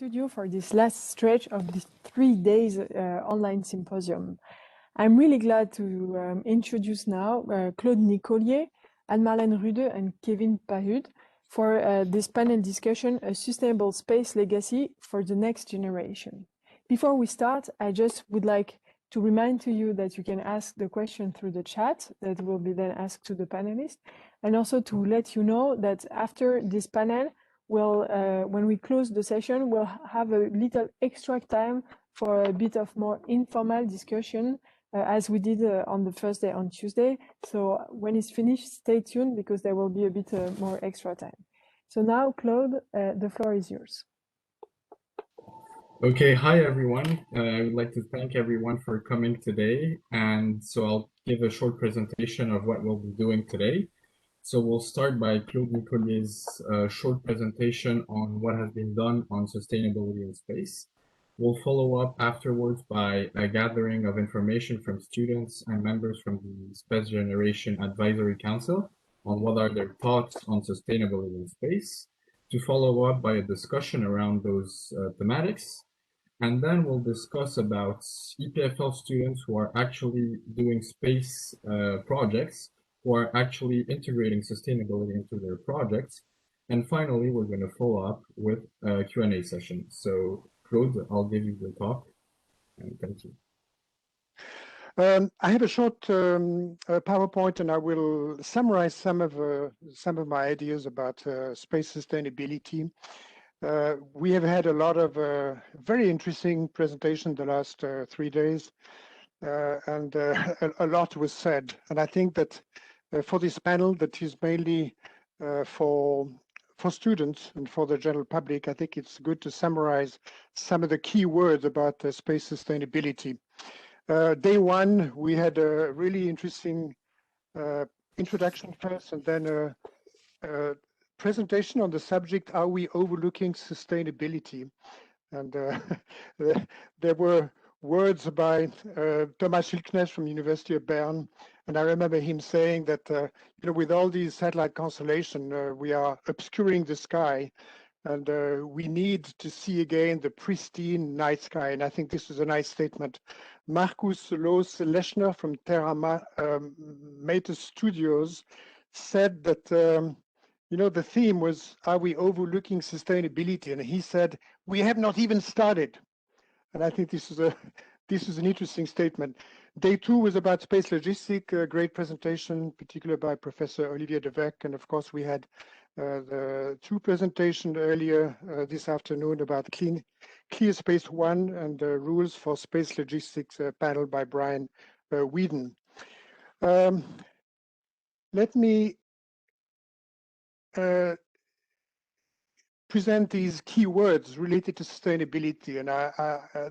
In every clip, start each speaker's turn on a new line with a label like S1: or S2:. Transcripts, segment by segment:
S1: studio for this last stretch of this 3 days online symposium. I'm really glad to introduce now Claude Nicollier, Anne-Marlène Rüede and Kevin Pahud for this panel discussion, A Sustainable Space Legacy for the Next Generation. Before we start, I just would like to remind to you that you can ask the question through the chat that will be then asked to the panelists, and also to let you know that after this panel, when we close the session, we'll have a little extra time for a bit of more informal discussion, as we did on the first day on Tuesday. So when it's finished, stay tuned because there will be a bit more extra time. So now, Claude, the floor is yours.
S2: Okay, hi everyone. I would like to thank everyone for coming today. And so I'll give a short presentation of what we'll be doing today. So we'll start by Claude Nicollier's short presentation on what has been done on sustainability in space. We'll follow up afterwards by a gathering of information from students and members from the Space Generation Advisory Council on what are their thoughts on sustainability in space, to follow up by a discussion around those thematics. And then we'll discuss about EPFL students who are actually doing space projects, who are actually integrating sustainability into their projects. And finally, we're going to follow up with a Q&A session. So Claude, I'll give you the talk, and thank you.
S3: I have a short PowerPoint, and I will summarize some of my ideas about space sustainability. We have had a lot of very interesting presentations the last 3 days, and a lot was said. And I think that for this panel, that is mainly for students and for the general public, I think it's good to summarize some of the key words about space sustainability. Day one, we had a really interesting introduction first, and then a presentation on the subject, are we overlooking sustainability? And there were words by Thomas Hilknes from University of Bern, and I remember him saying that with all these satellite constellation, we are obscuring the sky, and we need to see again the pristine night sky. And I think this is a nice statement. Markus Loos-Lechner from Terra Mater Studios said that the theme was, are we overlooking sustainability? And he said, we have not even started. And I think this is an interesting statement. Day two was about space logistics, a great presentation, particularly by Professor Olivier de Weck. And of course, we had the two presentations earlier this afternoon about Clear Space One and the rules for space logistics, panel by Brian Whedon. Let me present these key words related to sustainability. And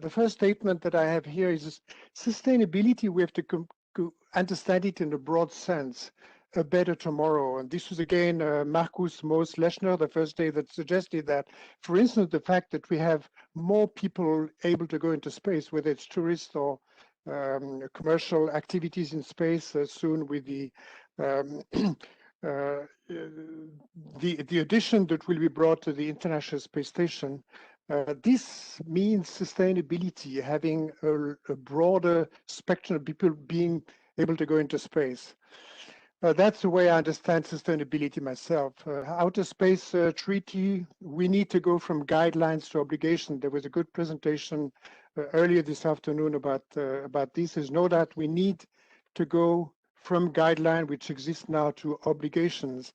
S3: the first statement that I have here is sustainability. We have to understand it in a broad sense, a better tomorrow. And this was again Markus Loos-Lechner, the first day, that suggested that, for instance, the fact that we have more people able to go into space, whether it's tourists or commercial activities in space, soon with the addition that will be brought to the International Space Station. This means sustainability, having a broader spectrum of people being able to go into space. That's the way I understand sustainability myself. Outer Space Treaty, we need to go from guidelines to obligation. There was a good presentation earlier this afternoon about this. There's no doubt we need to go from guideline which exists now to obligations.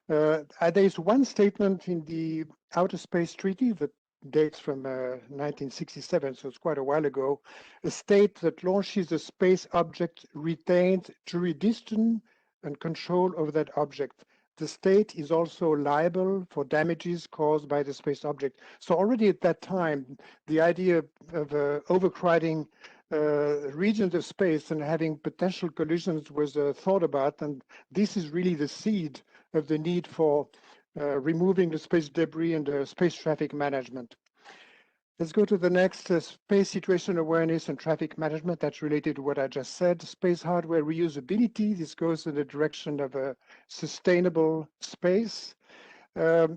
S3: There's one statement in the Outer Space Treaty that dates from 1967, so it's quite a while ago. A state that launches a space object retains jurisdiction and control over that object. The state is also liable for damages caused by the space object. So already at that time, the idea of overcrowding regions of space and having potential collisions was thought about, and this is really the seed of the need for removing the space debris and space traffic management. Let's go to the next, space situation awareness and traffic management. That's related to what I just said. Space hardware reusability. This goes in the direction of a sustainable space.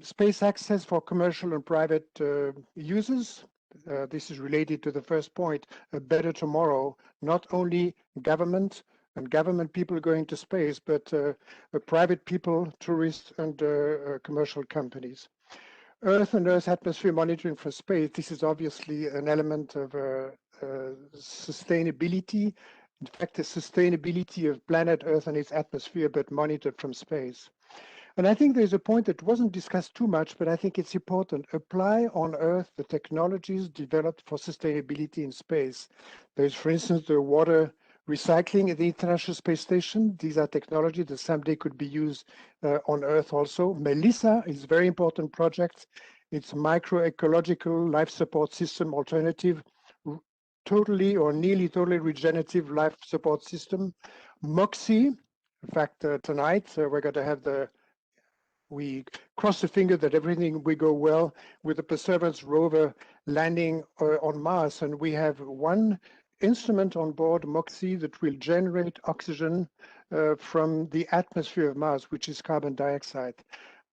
S3: Space access for commercial and private users. This is related to the first point, a better tomorrow, not only government and government people going to space, but private people, tourists, and commercial companies. Earth and Earth atmosphere monitoring for space. This is obviously an element of sustainability. In fact, the sustainability of planet Earth and its atmosphere, but monitored from space. And I think there's a point that wasn't discussed too much, but I think it's important. Apply on Earth the technologies developed for sustainability in space. There's, for instance, the water recycling at the International Space Station. These are technologies that someday could be used on Earth also. MELISA is a very important project. It's microecological life support system alternative, totally or nearly totally regenerative life support system. MOXIE, in fact, tonight we're going to have we cross the finger that everything will go well with the Perseverance rover landing on Mars. And we have one instrument on board, MOXIE, that will generate oxygen from the atmosphere of Mars, which is carbon dioxide.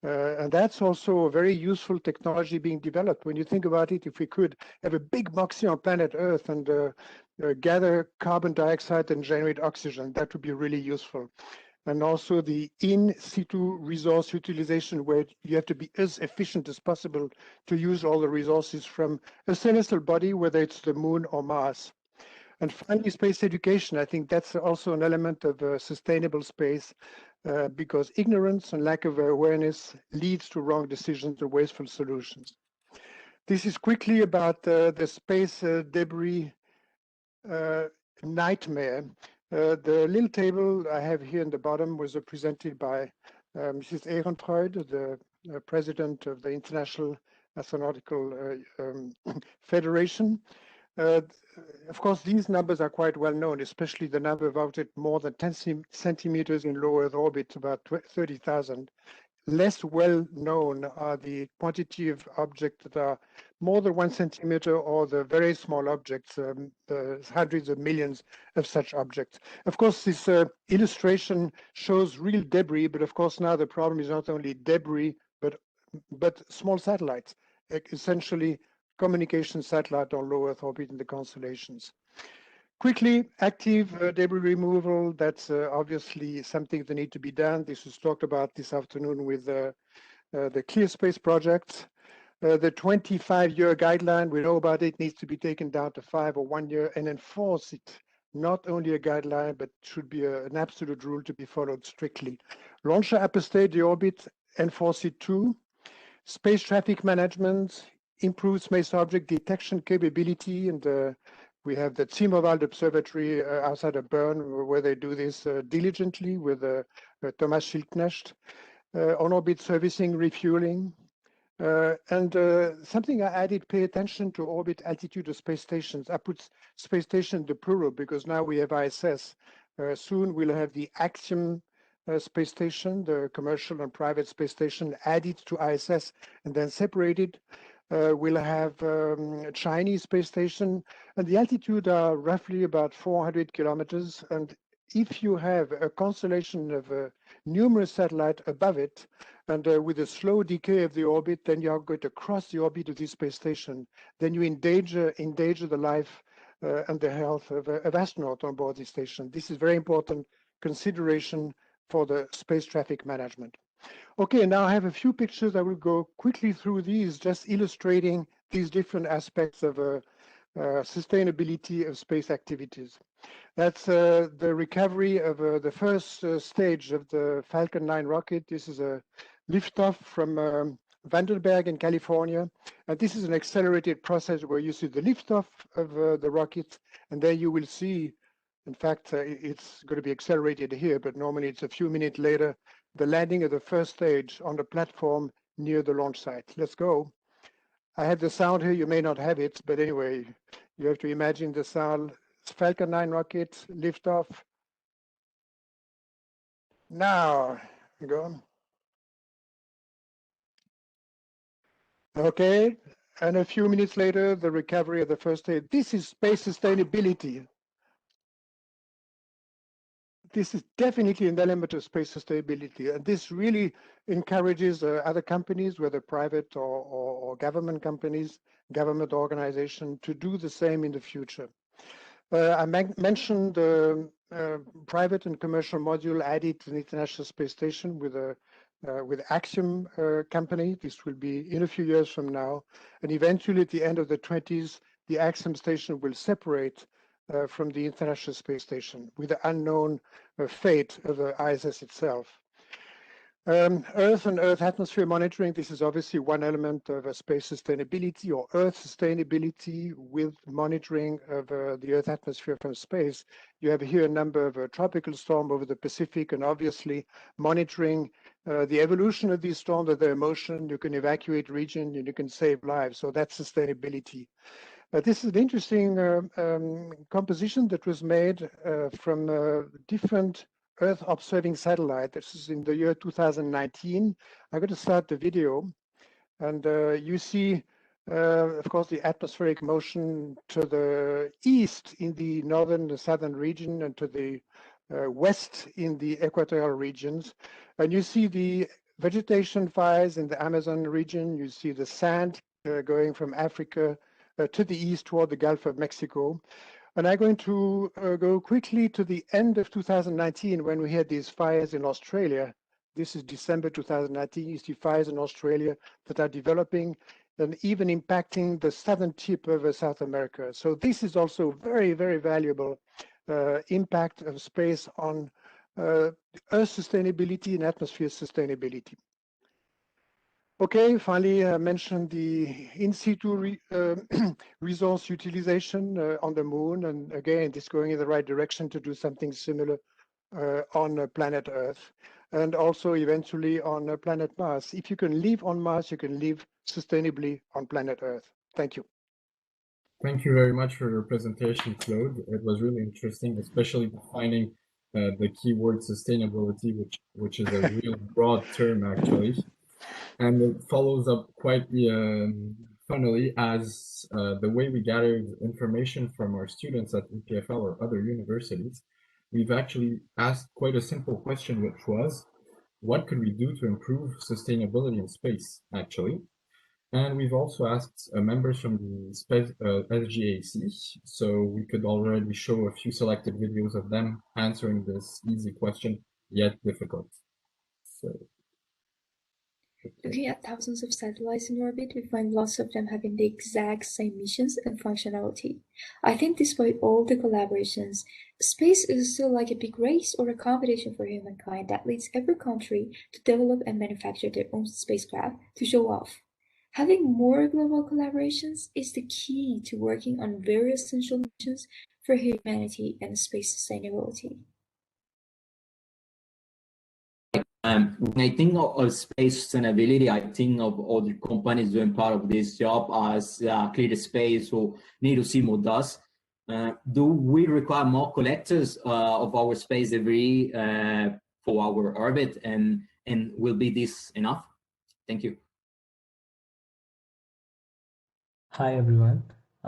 S3: And that's also a very useful technology being developed. When you think about it, if we could have a big MOXIE on planet Earth and gather carbon dioxide and generate oxygen, that would be really useful. And also the in situ resource utilization, where you have to be as efficient as possible to use all the resources from a celestial body, whether it's the moon or Mars. And finally, space education. I think that's also an element of sustainable space because ignorance and lack of awareness leads to wrong decisions or wasteful solutions. This is quickly about the space debris nightmare. The little table I have here in the bottom was presented by Mrs. Ehrenfreud, the president of the International Astronautical Federation. Of course, these numbers are quite well known, especially the number of objects more than 10 centimeters in low Earth orbit, about 30,000. Less well known are the quantity of objects that are more than 1 centimeter or the very small objects, hundreds of millions of such objects. Of course, this illustration shows real debris, but of course now the problem is not only debris, but small satellites, essentially communication satellite on low Earth orbit in the constellations. Quickly, active debris removal, that's obviously something that needs to be done. This was talked about this afternoon with the Clear Space project. The 25-year guideline, we know about it, needs to be taken down to 5 or 1 year and enforce it. Not only a guideline, but should be an absolute rule to be followed strictly. Launcher apostate the orbit, enforce it too. Space traffic management, improve space object detection capability, and we have the Zimmerwald Observatory outside of Bern, where they do this diligently with Thomas Schildknecht. On-orbit servicing, refueling. And something I added, pay attention to orbit altitude of space stations. I put space station in the plural because now we have ISS. Soon we'll have the Axiom space station, the commercial and private space station, added to ISS and then separated. We'll have Chinese space station, and the altitude are roughly about 400 kilometers. And if you have a constellation of numerous satellites above it, and with a slow decay of the orbit, then you are going to cross the orbit of this space station. Then you endanger the life and the health of astronauts on board the station. This is very important consideration for the space traffic management. Okay, now I have a few pictures. I will go quickly through these, just illustrating these different aspects of sustainability of space activities. That's the recovery of the first stage of the Falcon 9 rocket. This is a liftoff from Vandenberg in California. And this is an accelerated process where you see the liftoff of the rocket, and there you will see, in fact, it's going to be accelerated here, but normally it's a few minutes later, the landing of the first stage on the platform near the launch site. Let's go. I have the sound here, you may not have it, but anyway, you have to imagine the sound. Falcon 9 rocket, liftoff. Now, go. Okay, and a few minutes later, the recovery of the first stage. This is space sustainability. this is definitely an element of space sustainability, and this really encourages other companies, whether private or government companies, government organizations, to do the same in the future. I mentioned the private and commercial module added to the International Space Station with Axiom company. This will be in a few years from now, and eventually at the end of the 20s, the Axiom station will separate from the International Space Station with the unknown fate of the ISS itself. Earth and Earth atmosphere monitoring, this is obviously one element of space sustainability or Earth sustainability with monitoring of the Earth atmosphere from space. You have here a number of tropical storms over the Pacific, and obviously monitoring the evolution of these storms, of their motion. You can evacuate region and you can save lives. So that's sustainability. This is an interesting composition that was made from different Earth observing satellite. This is in the year 2019. I'm going to start the video, and you see, of course, the atmospheric motion to the east in the northern and southern region, and to the west in the equatorial regions. And you see the vegetation fires in the Amazon region. You see the sand going from Africa to the east toward the Gulf of Mexico. And I'm going to go quickly to the end of 2019 when we had these fires in Australia. This is December 2019. You see fires in Australia that are developing and even impacting the southern tip of South America. So this is also very, very valuable impact of space on Earth sustainability and atmosphere sustainability. Okay, finally, I mentioned the Insitu resource utilization on the moon. And again, this is going in the right direction to do something similar on planet Earth, and also eventually on planet Mars. If you can live on Mars, you can live sustainably on planet Earth. Thank you.
S2: Thank you very much for your presentation, Claude. It was really interesting, especially defining the keyword sustainability, which is a real broad term, actually. And it follows up quite funnily as the way we gathered information from our students at EPFL or other universities. We've actually asked quite a simple question, which was, what could we do to improve sustainability in space, actually? And we've also asked members from the SGAC, so we could already show a few selected videos of them answering this easy question, yet difficult. So.
S4: Looking at thousands of satellites in orbit, we find lots of them having the exact same missions and functionality. I think despite all the collaborations, space is still like a big race or a competition for humankind that leads every country to develop and manufacture their own spacecraft to show off. Having more global collaborations is the key to working on very essential missions for humanity and space sustainability.
S5: When I think of space sustainability, I think of all the companies doing part of this job as Clear Space or Need2See does. Do we require more collectors of our space debris for our orbit, and will be this enough? Thank you.
S6: Hi everyone,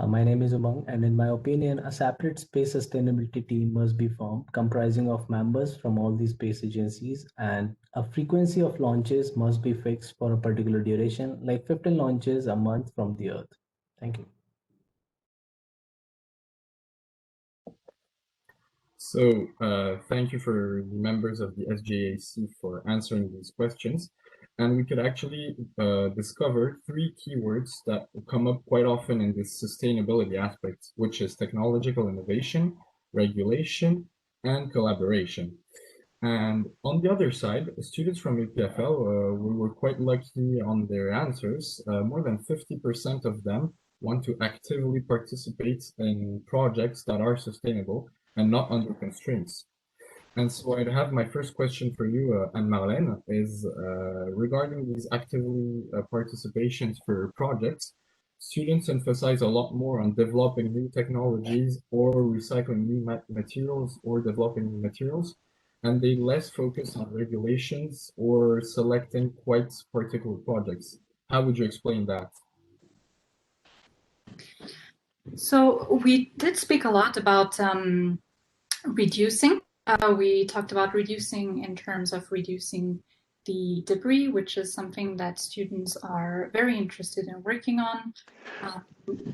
S6: my name is Umang, and in my opinion, a separate space sustainability team must be formed comprising of members from all these space agencies, and a frequency of launches must be fixed for a particular duration, like 15 launches a month from the Earth. Thank you.
S2: So thank you for the members of the SGAC for answering these questions. And we could actually discover 3 keywords that come up quite often in this sustainability aspect, which is technological innovation, regulation, and collaboration. And on the other side, students from EPFL, we were quite lucky on their answers. More than 50% of them want to actively participate in projects that are sustainable and not under constraints. And so I'd have my first question for you, Anne-Marlène, is regarding these actively participations for projects. Students emphasize a lot more on developing new technologies or recycling new materials or developing new materials, and they less focus on regulations or selecting quite particular projects. How would you explain that?
S7: So we did speak a lot about reducing We talked about reducing in terms of reducing the debris, which is something that students are very interested in working on.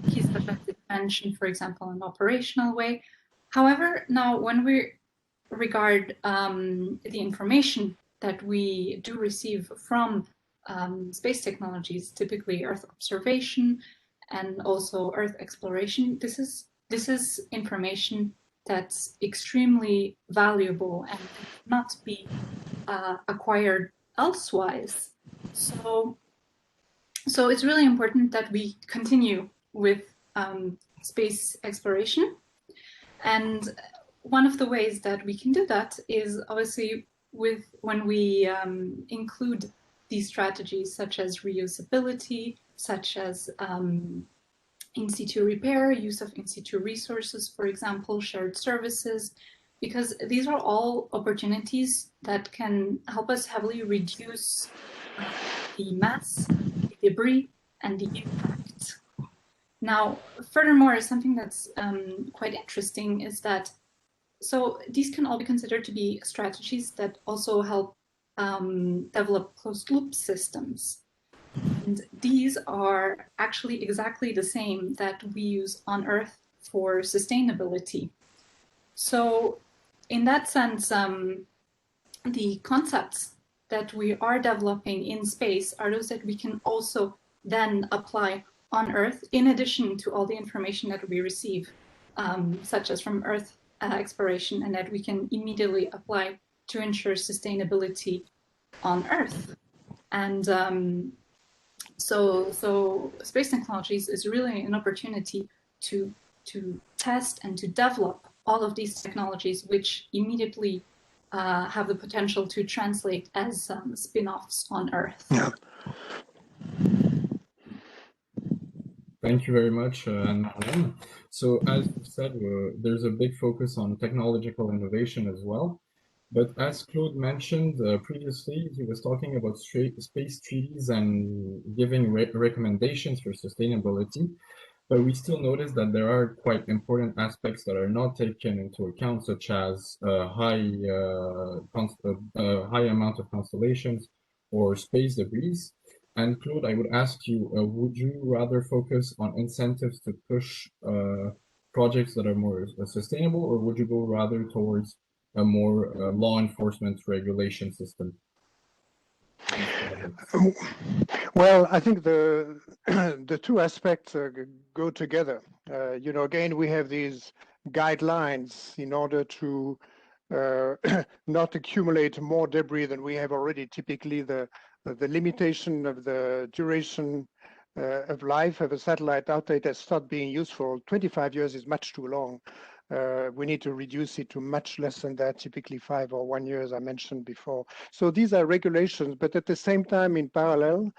S7: He's mentioned, for example, an operational way. However, now when we regard the information that we do receive from space technologies, typically Earth observation and also Earth exploration, this is information that's extremely valuable and cannot be acquired elsewise. So it's really important that we continue with space exploration. And one of the ways that we can do that is obviously when we include these strategies such as reusability, such as in situ repair, use of in situ resources, for example, shared services, because these are all opportunities that can help us heavily reduce the mass, the debris, and the impact. Now, furthermore, something that's quite interesting is that, so these can all be considered to be strategies that also help develop closed loop systems. And these are actually exactly the same that we use on Earth for sustainability. So in that sense, the concepts that we are developing in space are those that we can also then apply on Earth, in addition to all the information that we receive, such as from Earth exploration, and that we can immediately apply to ensure sustainability on Earth. And so space technologies is really an opportunity to test and to develop all of these technologies, which immediately have the potential to translate as spin-offs on Earth.
S3: Yeah.
S2: Thank you very much, Anne-Marlène. So as you said, there's a big focus on technological innovation as well. But as Claude mentioned previously, he was talking about space treaties and giving recommendations for sustainability. But we still notice that there are quite important aspects that are not taken into account, such as high amount of constellations or space debris. And Claude, I would ask you, would you rather focus on incentives to push projects that are more sustainable, or would you go rather towards a more law enforcement regulation system?
S3: Well, I think the two aspects go together. You know, again, we have these guidelines in order to not accumulate more debris than we have already. Typically, the limitation of the duration of life of a satellite out there that starts being useful. 25 years is much too long. We need to reduce it to much less than that, typically 5 or 1 year, as I mentioned before. So these are regulations, but at the same time, in parallel,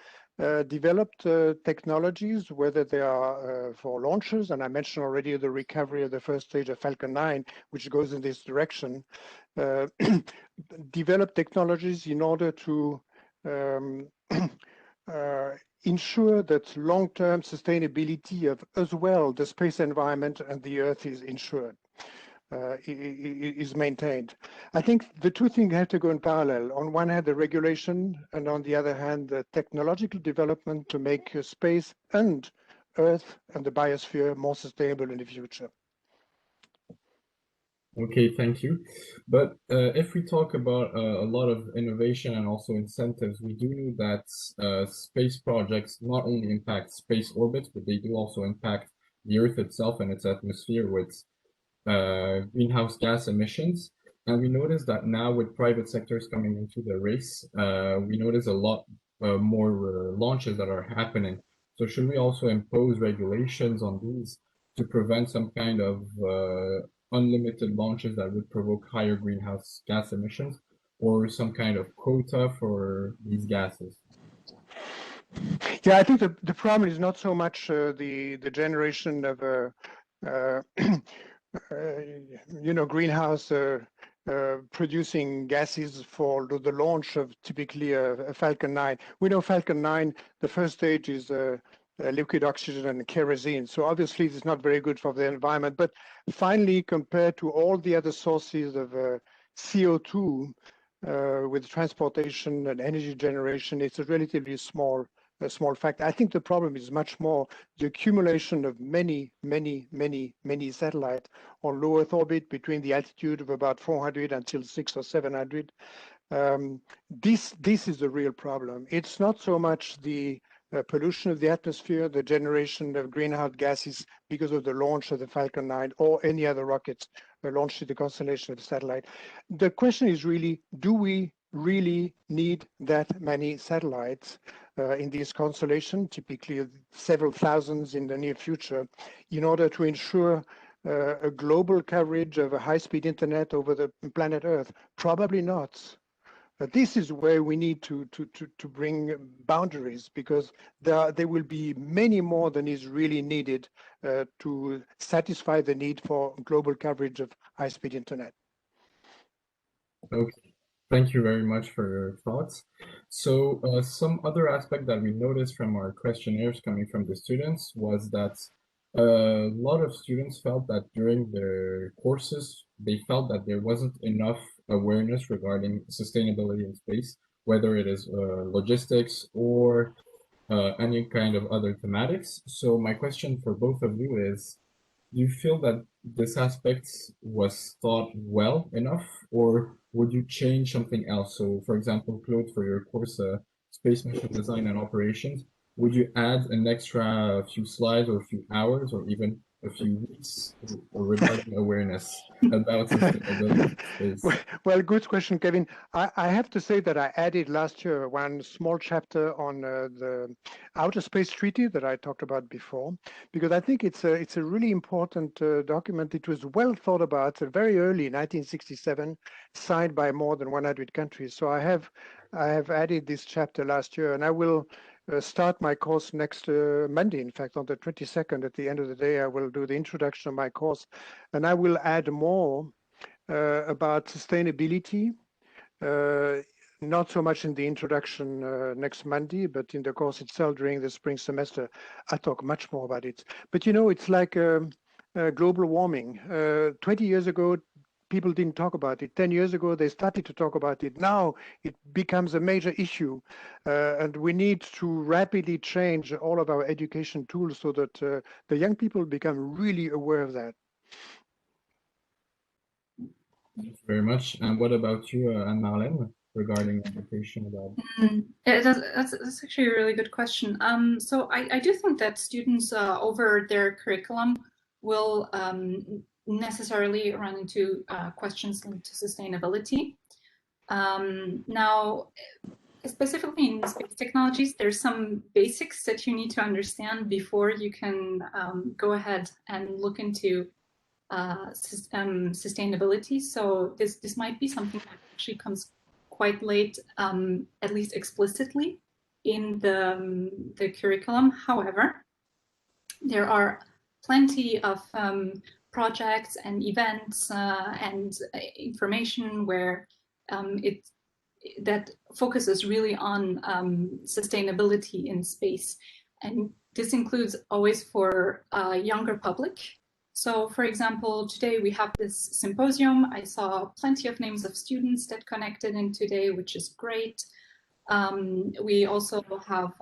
S3: developed technologies, whether they are for launches, and I mentioned already the recovery of the first stage of Falcon 9, which goes in this direction, develop technologies in order to ensure that long-term sustainability of as well the space environment and the Earth is ensured, is maintained. I think the two things have to go in parallel. On one hand, the regulation, and on the other hand, the technological development to make space and Earth and the biosphere more sustainable in the future.
S2: Okay, thank you. But if we talk about a lot of innovation and also incentives, we do know that space projects not only impact space orbits, but they do also impact the Earth itself and its atmosphere with greenhouse gas emissions. And we notice that now with private sectors coming into the race, we notice a lot more launches that are happening. So should we also impose regulations on these to prevent some kind of unlimited launches that would provoke higher greenhouse gas emissions, or some kind of quota for these gases?
S3: Yeah, I think the problem is not so much the generation of you know, greenhouse producing gases for the launch of typically a Falcon 9. We know Falcon 9, the first stage is liquid oxygen and kerosene. So obviously it's not very good for the environment, but finally compared to all the other sources of CO2 with transportation and energy generation, it's a relatively small fact. I think the problem is much more the accumulation of many satellites on low Earth orbit between the altitude of about 400 until 600 or 700. This is the real problem. It's not so much the pollution of the atmosphere, the generation of greenhouse gases because of the launch of the Falcon 9 or any other rockets launched to the constellation of the satellite. The question is really, do we really need that many satellites in this constellation, typically several thousands in the near future, in order to ensure a global coverage of a high-speed internet over the planet Earth? Probably not. But this is where we need to bring boundaries, because there will be many more than is really needed to satisfy the need for global coverage of high-speed internet.
S2: Okay, thank you very much for your thoughts. So some other aspect that we noticed from our questionnaires coming from the students was that a lot of students felt that during their courses, they felt that there wasn't enough awareness regarding sustainability in space, whether it is logistics or any kind of other thematics. So my question for both of you is, do you feel that this aspect was taught well enough, or would you change something else? So for example, Claude, for your course, Space Mission Design and Operations, would you add an extra few slides or a few hours or even a few weeks regarding awareness about sustainability in space?
S3: Well, good question, Kevin. I have to say that I added last year one small chapter on the Outer Space Treaty that I talked about before, because I think it's a really important document. It was well thought about, very early, 1967, signed by more than 100 countries. So I have added this chapter last year, and I will start my course next Monday. In fact, on the 22nd, at the end of the day, I will do the introduction of my course, and I will add more about sustainability, not so much in the introduction next Monday, but in the course itself during the spring semester. I'll talk much more about it. But you know, it's like global warming. 20 years ago, people didn't talk about it. 10 years ago, they started to talk about it. Now it becomes a major issue. And we need to rapidly change all of our education tools so that the young people become really aware of that.
S2: Thank you very much. And what about you, Anne-Marlène, regarding education about?
S7: Yeah, that's actually a really good question. So I do think that students over their curriculum will necessarily run into questions linked to sustainability. Now, specifically in space technologies, there's some basics that you need to understand before you can go ahead and look into sustainability. So this might be something that actually comes quite late, at least explicitly in the curriculum. However, there are plenty of projects and events and information where that focuses really on sustainability in space. And this includes always for a younger public. So for example, today we have this symposium. I saw plenty of names of students that connected in today, which is great. We also have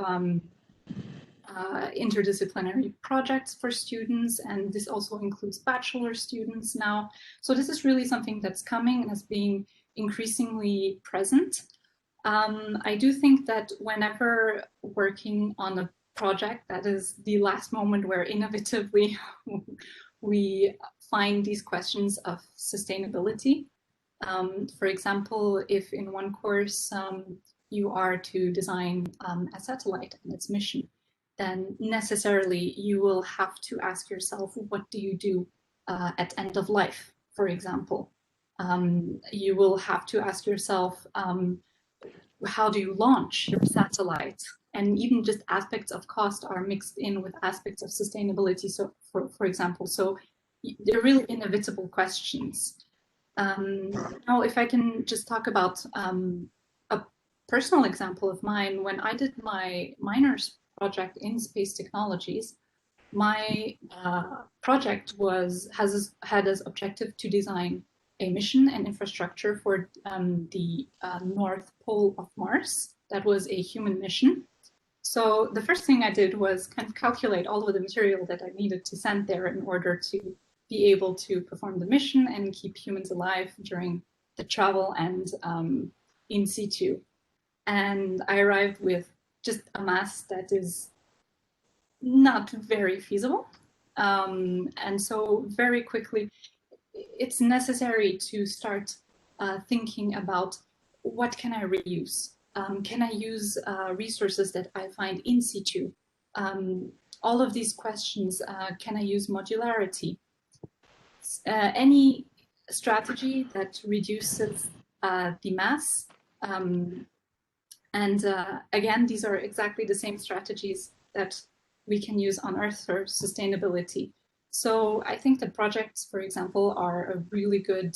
S7: interdisciplinary projects for students, and this also includes bachelor students now. So this is really something that's coming and is being increasingly present. I do think that whenever working on a project, that is the last moment where innovatively we find these questions of sustainability. For example, if in one course you are to design a satellite and its mission, then necessarily you will have to ask yourself, what do you do at end of life, for example? You will have to ask yourself, how do you launch your satellite? And even just aspects of cost are mixed in with aspects of sustainability. So for example, so they're really inevitable questions. Now, if I can just talk about a personal example of mine, when I did my minor's project in space technologies, my project had as objective to design a mission and infrastructure for the North Pole of Mars. That was a human mission. So the first thing I did was kind of calculate all of the material that I needed to send there in order to be able to perform the mission and keep humans alive during the travel and in situ. And I arrived with just a mass that is not very feasible. And so very quickly, it's necessary to start thinking about what can I reuse? Can I use resources that I find in situ? All of these questions, can I use modularity? Any strategy that reduces the mass. Again, these are exactly the same strategies that we can use on Earth for sustainability. So I think that projects, for example, are a really good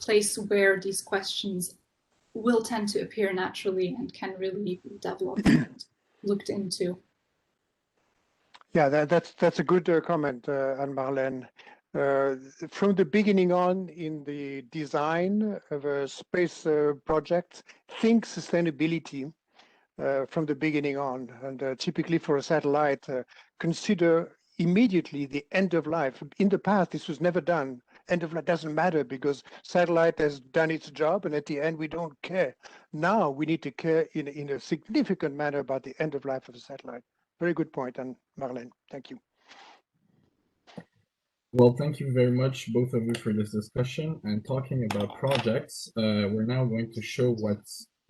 S7: place where these questions will tend to appear naturally and can really be developed and looked into.
S3: Yeah, that's a good comment, Anne-Marlène. From the beginning on in the design of a space project, think sustainability from the beginning on. And typically for a satellite, consider immediately the end of life. In the past, this was never done. End of life doesn't matter because satellite has done its job, and at the end, we don't care. Now we need to care in a significant manner about the end of life of a satellite. Very good point, Anne-Marlène. Thank you.
S2: Well, thank you very much, both of you, for this discussion. And talking about projects, we're now going to show what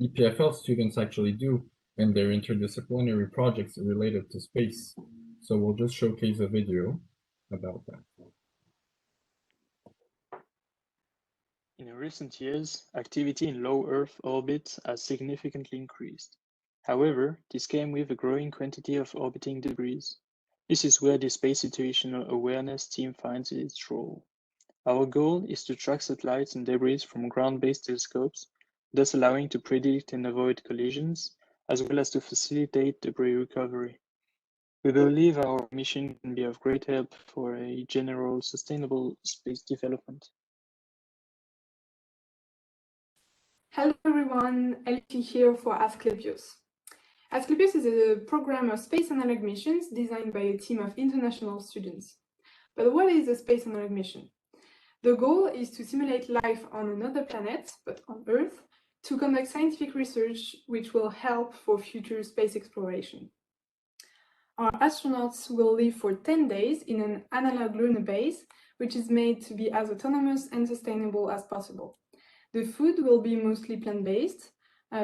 S2: EPFL students actually do in their interdisciplinary projects related to space. So we'll just showcase a video about that.
S8: In recent years, activity in low Earth orbit has significantly increased. However, this came with a growing quantity of orbiting debris. This is where the Space Situational Awareness team finds its role. Our goal is to track satellites and debris from ground-based telescopes, thus allowing to predict and avoid collisions, as well as to facilitate debris recovery. We believe our mission can be of great help for a general sustainable space development.
S9: Hello everyone, Elsie here for Asclepius. Asclepius is a program of space analog missions designed by a team of international students. But what is a space analog mission? The goal is to simulate life on another planet, but on Earth, to conduct scientific research which will help for future space exploration. Our astronauts will live for 10 days in an analog lunar base, which is made to be as autonomous and sustainable as possible. The food will be mostly plant-based.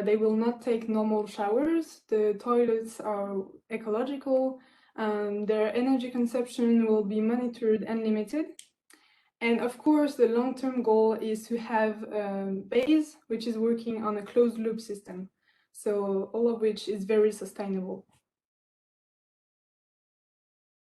S9: They will not take normal showers. The toilets are ecological. Their energy consumption will be monitored and limited. And of course, the long-term goal is to have a base which is working on a closed-loop system. So all of which is very sustainable.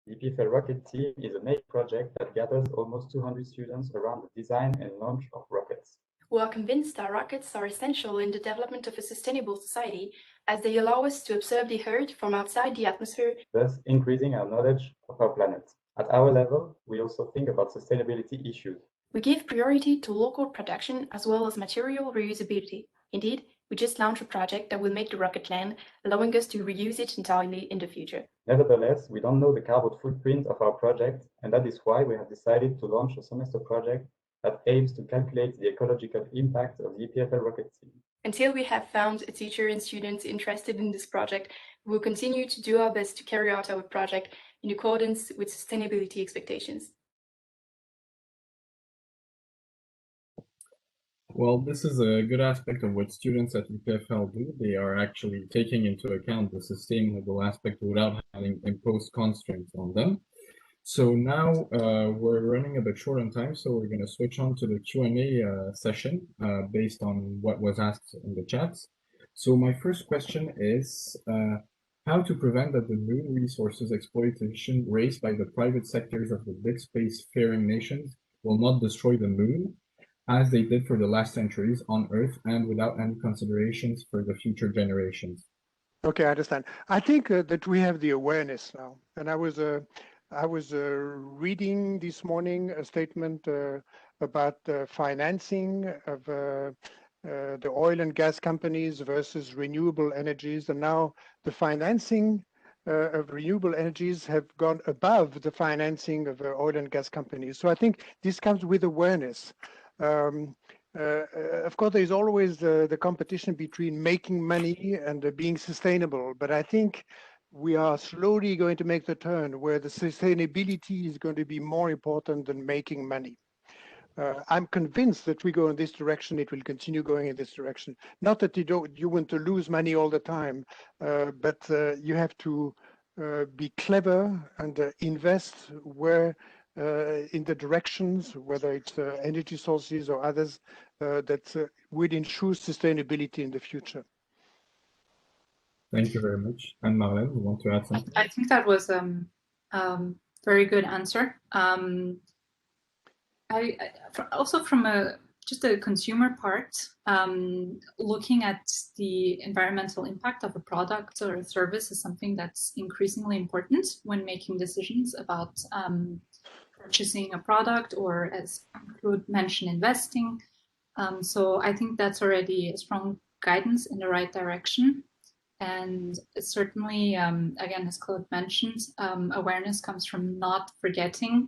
S10: The EPFL rocket team is a major project that gathers almost 200 students around the design and launch of rockets.
S11: We are convinced that rockets are essential in the development of a sustainable society, as they allow us to observe the Earth from outside the atmosphere,
S10: thus increasing our knowledge of our planet. At our level, we also think about sustainability issues.
S11: We give priority to local production as well as material reusability. Indeed, we just launched a project that will make the rocket land, allowing us to reuse it entirely in the future.
S10: Nevertheless, we don't know the carbon footprint of our project, and that is why we have decided to launch a semester project that aims to calculate the ecological impact of the EPFL rocket team.
S11: Until we have found a teacher and students interested in this project, we will continue to do our best to carry out our project in accordance with sustainability expectations.
S2: Well, this is a good aspect of what students at EPFL do. They are actually taking into account the sustainable aspect without having imposed constraints on them. So now we're running a bit short on time, so we're going to switch on to the Q&A session based on what was asked in the chats. So my first question is how to prevent that the moon resources exploitation raised by the private sectors of the big space-faring nations will not destroy the moon, as they did for the last centuries on Earth and without any considerations for the future generations.
S3: Okay, I understand. I think that we have the awareness now, and I was reading this morning a statement about the financing of the oil and gas companies versus renewable energies. And now the financing of renewable energies have gone above the financing of oil and gas companies. So I think this comes with awareness. Of course, there's always the competition between making money and being sustainable. But I think we are slowly going to make the turn where the sustainability is going to be more important than making money. I'm convinced that we go in this direction. It will continue going in this direction. Not that you want to lose money all the time, but you have to be clever and invest where in the directions, whether it's energy sources or others, that would ensure sustainability in the future.
S2: Thank you very much. Anne-Marlène, you want to add something?
S7: I think that was very good answer. Also from just a consumer part, looking at the environmental impact of a product or a service is something that's increasingly important when making decisions about purchasing a product or, as Claude mentioned, investing. So I think that's already a strong guidance in the right direction. And certainly, again, as Claude mentioned, awareness comes from not forgetting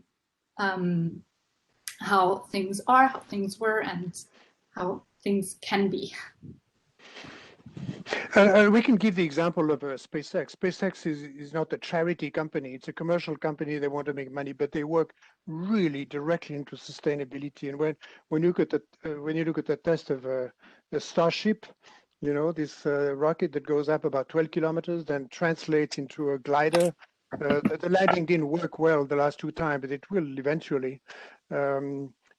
S7: how things are, how things were, and how things can be.
S3: We can give the example of SpaceX. SpaceX is not a charity company. It's a commercial company. They want to make money, but they work really directly into sustainability. And when you look at the test of the Starship, you know, this rocket that goes up about 12 kilometers, then translates into a glider. The landing didn't work well the last two times, but it will eventually.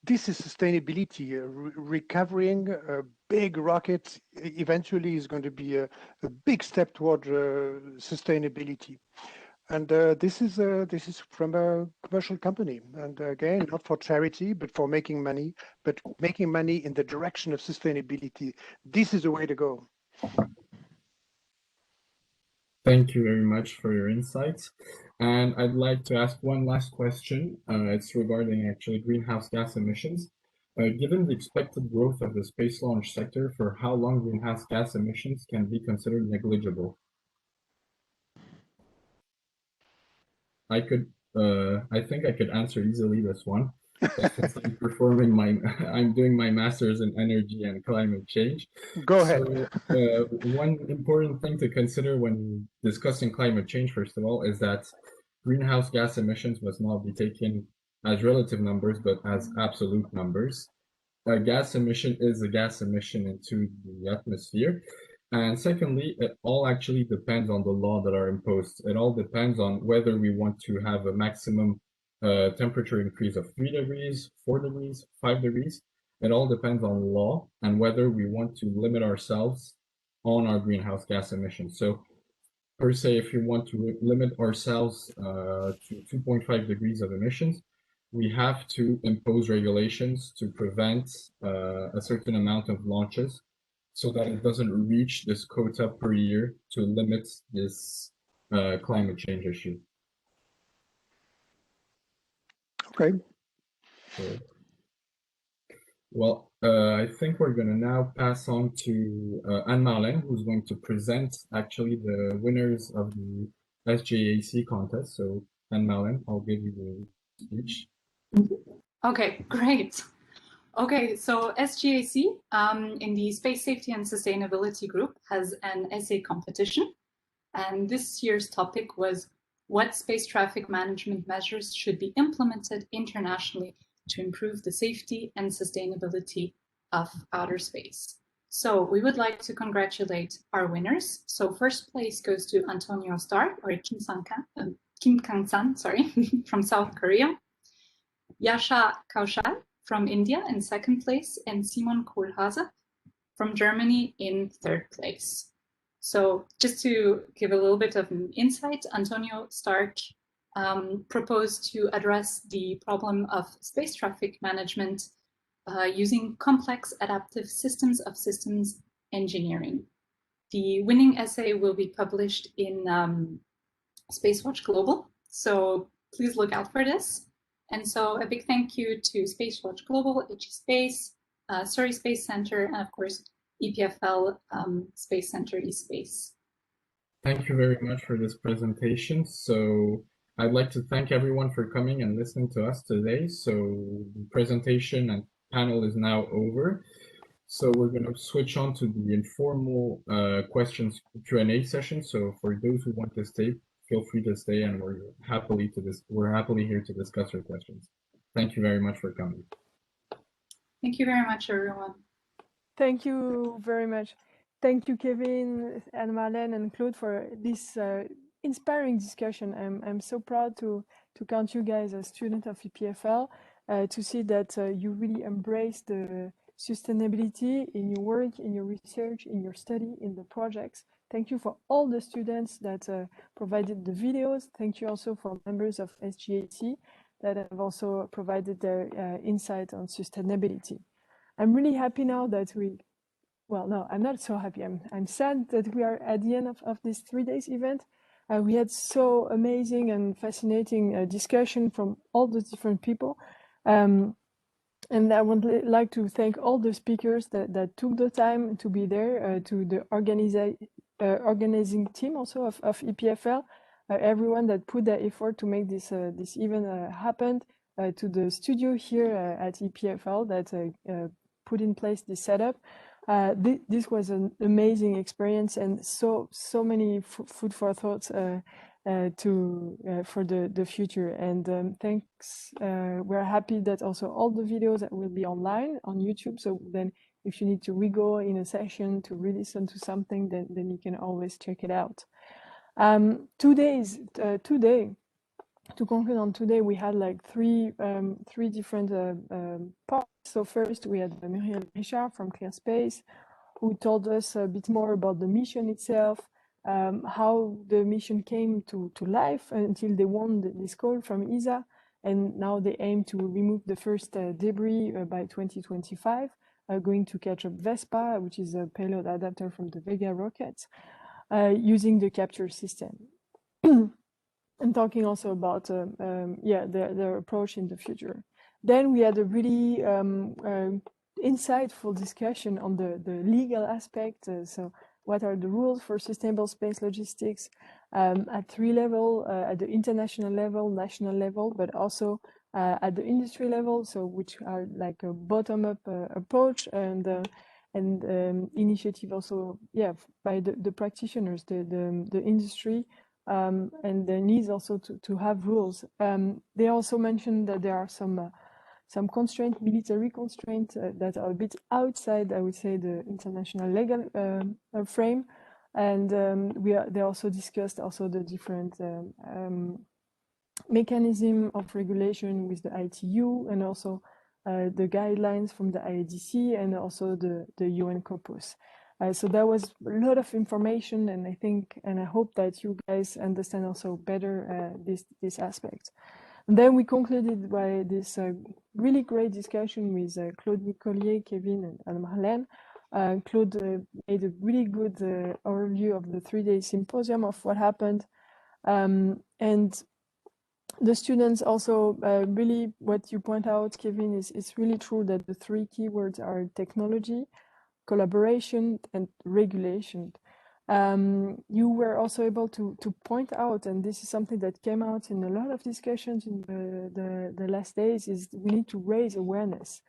S3: This is sustainability. Recovering a big rocket eventually is going to be a big step toward sustainability. And this is from a commercial company. And again, not for charity, but for making money, but making money in the direction of sustainability. This is the way to go.
S2: Thank you very much for your insights. And I'd like to ask one last question. It's regarding actually greenhouse gas emissions. Given the expected growth of the space launch sector, for how long greenhouse gas emissions can be considered negligible? I think I could answer easily this one. Since I'm doing my master's in energy and climate change.
S3: Go ahead.
S2: So, one important thing to consider when discussing climate change, first of all, is that greenhouse gas emissions must not be taken as relative numbers, but as absolute numbers. A gas emission is a gas emission into the atmosphere. And secondly, it all actually depends on the law that are imposed. It all depends on whether we want to have a maximum temperature increase of 3 degrees, 4 degrees, 5 degrees. It all depends on law and whether we want to limit ourselves on our greenhouse gas emissions. So per se, if you want to limit ourselves to 2.5 degrees of emissions, we have to impose regulations to prevent a certain amount of launches so that it doesn't reach this quota per year to limit this climate change issue.
S3: Okay.
S2: Well, I think we're going to now pass on to Anne-Marlène, who's going to present actually the winners of the SGAC contest. So Anne-Marlène, I'll give you the speech.
S7: Okay, great. Okay, so SGAC in the Space Safety and Sustainability group has an essay competition. And this year's topic was what space traffic management measures should be implemented internationally to improve the safety and sustainability of outer space. So we would like to congratulate our winners. So first place goes to Antonio Starr, or Kim Kang-san, sorry, from South Korea. Yasha Kaushal from India in second place, and Simon Kohlhase from Germany in third place. So just to give a little bit of an insight, Antonio Stark proposed to address the problem of space traffic management using complex adaptive systems of systems engineering. The winning essay will be published in Spacewatch Global, so please look out for this. And so a big thank you to Space Watch Global, HE Space, Surrey Space Center, and of course, EPFL Space Center eSpace.
S2: Thank you very much for this presentation. So I'd like to thank everyone for coming and listening to us today. So the presentation and panel is now over. So we're going to switch on to the informal questions Q&A session. So for those who want to stay, feel free to stay, and we're happily here to discuss your questions. Thank you very much for coming.
S7: Thank you very much, everyone.
S1: Thank you very much. Thank you, Kevin, Anne-Marlène, and Claude, for this inspiring discussion. I'm so proud to count you guys as students of EPFL, to see that you really embrace the sustainability in your work, in your research, in your study, in the projects. Thank you for all the students that provided the videos. Thank you also for members of SGAC that have also provided their insight on sustainability. I'm really happy now that well, no, I'm not so happy. I'm sad that we are at the end of this 3 days event. We had so amazing and fascinating discussion from all the different people. And I would like to thank all the speakers that took the time to be there, to the organizing team also of EPFL, everyone that put their effort to make this event happen, to the studio here at EPFL that put in place this setup. This was an amazing experience, and so many food for thoughts for the future. And thanks. We're happy that also all the videos that will be online on YouTube. So then, if you need to re-go in a session to re-listen to something, then you can always check it out. Today, to conclude on today, we had like three different parts. So first, we had Muriel Richard from ClearSpace, who told us a bit more about the mission itself, how the mission came to life until they won this call from ESA, and now they aim to remove the first debris by 2025, going to catch up Vespa, which is a payload adapter from the Vega rocket, using the capture system. And talking also about their approach in the future. Then we had a really insightful discussion on the legal aspect. So what are the rules for sustainable space logistics at 3 levels, at the international level, national level, but also at the industry level, so which are like a bottom-up approach and initiative also, by the practitioners, the industry, and the needs also to have rules. They also mentioned that there are some constraints, military constraints that are a bit outside, I would say, the international legal frame. And they also discussed also the different mechanism of regulation with the ITU, and also the guidelines from the IADC, and also the UN Corpus. So that was a lot of information, and I think, and I hope that you guys understand also better this aspect. And then we concluded by this really great discussion with Claude Nicollier, Kevin, and Anne-Marlène. Claude made a really good overview of the 3-day symposium of what happened. And the students also really, what you point out, Kevin, is really true that the 3 keywords are technology, collaboration, and regulation. You were also able to point out, and this is something that came out in a lot of discussions in the last days, is we need to raise awareness.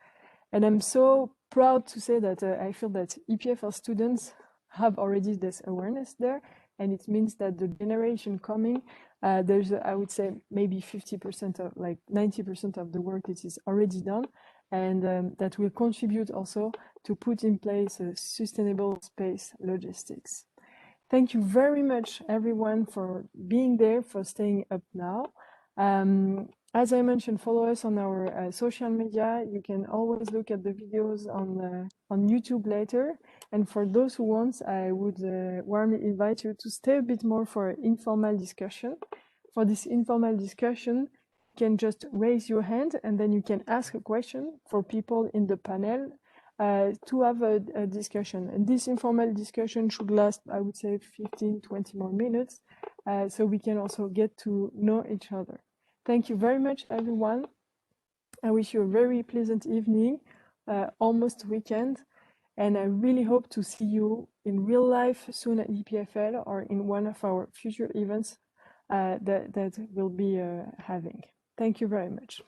S1: And I'm so proud to say that I feel that EPFL students have already this awareness there, and it means that the generation coming, there's, I would say, maybe 50% of, like 90% of the work is already done, and that will contribute also to put in place a sustainable space logistics. Thank you very much, everyone, for being there, for staying up now. As I mentioned, follow us on our social media. You can always look at the videos on YouTube later. And for those who want, I would warmly invite you to stay a bit more for informal discussion. For this informal discussion, you can just raise your hand, and then you can ask a question for people in the panel to have a discussion. And this informal discussion should last, I would say, 15-20 more minutes, so we can also get to know each other. Thank you very much, everyone. I wish you a very pleasant evening, almost weekend, and I really hope to see you in real life soon at EPFL or in one of our future events that we'll be having. Thank you very much.